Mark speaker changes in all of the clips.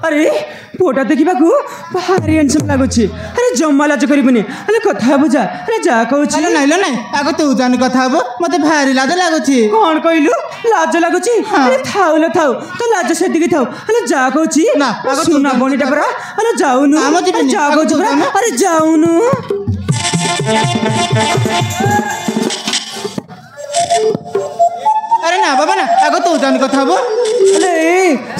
Speaker 1: अरे पुओटा देखा भारी हैंडसम लगुच अरे जमा लाज करबुनी अरे कथा बुझा अरे जा कहूँ
Speaker 2: नाइलो नाई आग तू जान कथा हबो मते भारी लाज लागुच
Speaker 1: कौन कहलु लाज लगुच अरे थाउ ल थाउ तो लाज सेदिके थाउ अरे जा कहूँ
Speaker 2: ना
Speaker 1: सुना बणीटा परा अरे जाउनु जा कहूँ अरे जाउनु
Speaker 2: अरे ना बाबा ना आग तू जान कथा हबो
Speaker 1: अरे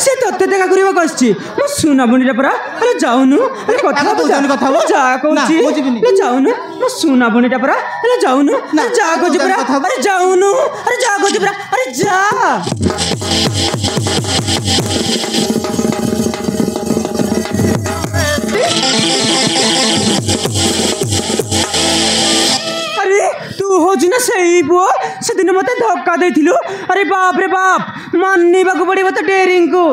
Speaker 1: से तत्ते देखा करबा कसछि मो सुना बणीटा परा अरे जाउनु अरे कथा
Speaker 2: तू जान कथा हबो
Speaker 1: जा कहूँ अरे जाउनु मो सुना बणीटा परा अरे जाउनु अरे जा कहूँ परा अरे जाउनु अरे जा कहूँ परा अरे जा होची ना सही पुओ से दिन मते धक्का देथिलु अरे बाप रे बाप माननीबा को पड़िबो तो डेरिंग को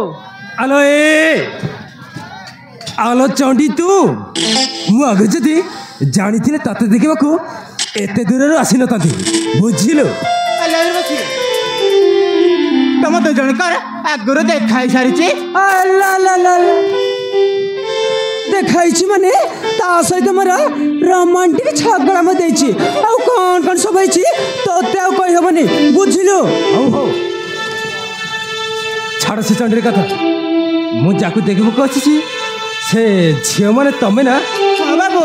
Speaker 3: आलो ए आलो चंडी तू मु आगे जदी जानी थिले तते देखबा को एते दूर आसी न ताथि बुझिलो
Speaker 2: अले बसी तम तो जण कर आगरो देखाई सारिची
Speaker 1: अल्ला ला ला देखाई माने ता सहित मोर रोमांटिक छगड़ा में देछि आ कौन कौन सब होइछि तोते आ कहि हबनी बुझिलो
Speaker 3: हो छाड़ से चंडी कथा मु जाकू देखबो कहछि से झियो माने तमे ना
Speaker 2: हां बाबू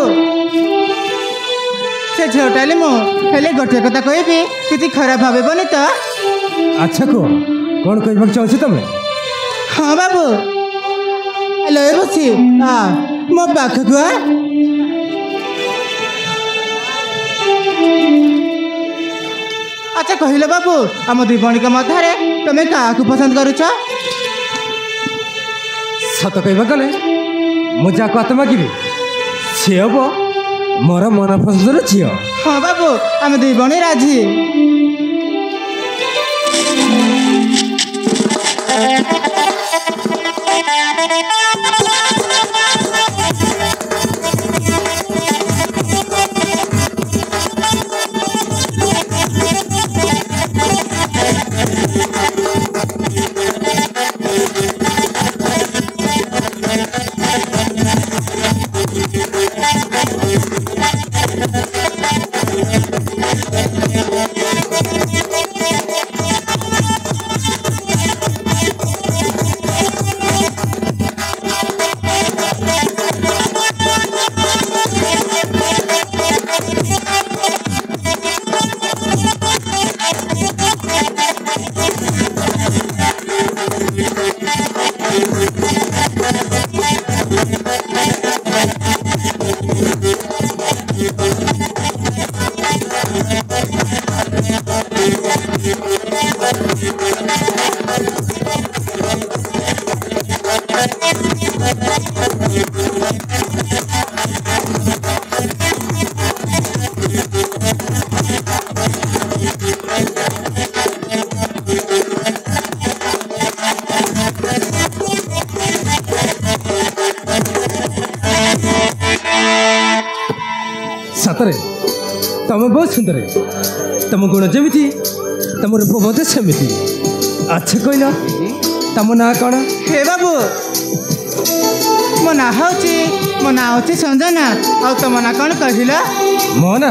Speaker 2: से झोटाले मो हेले गोटे कथा कहबी किति खराब भाबे बने त
Speaker 3: अच्छा को कौन कहबा चाहछि तमे
Speaker 2: हां बाबू हेलो बसी हां मो पाख को अच्छा कहले बाबू आम दुई भणी मध्य तुम्हें क्या पसंद करुच
Speaker 3: सत कहवा गले मुझे आत्मा कि सी हम मोर मन पसंद झी
Speaker 2: हाँ बाबू आम दुई भणी राजी
Speaker 3: सतरे तुम बहुत सुंदर तुम गुण जमी तुम रूप मत सेमती अच्छा कहल तुम ना कौन
Speaker 2: हे बाबू मो ना हूँ संजना आ तुम ना कौन कहल
Speaker 3: मो ना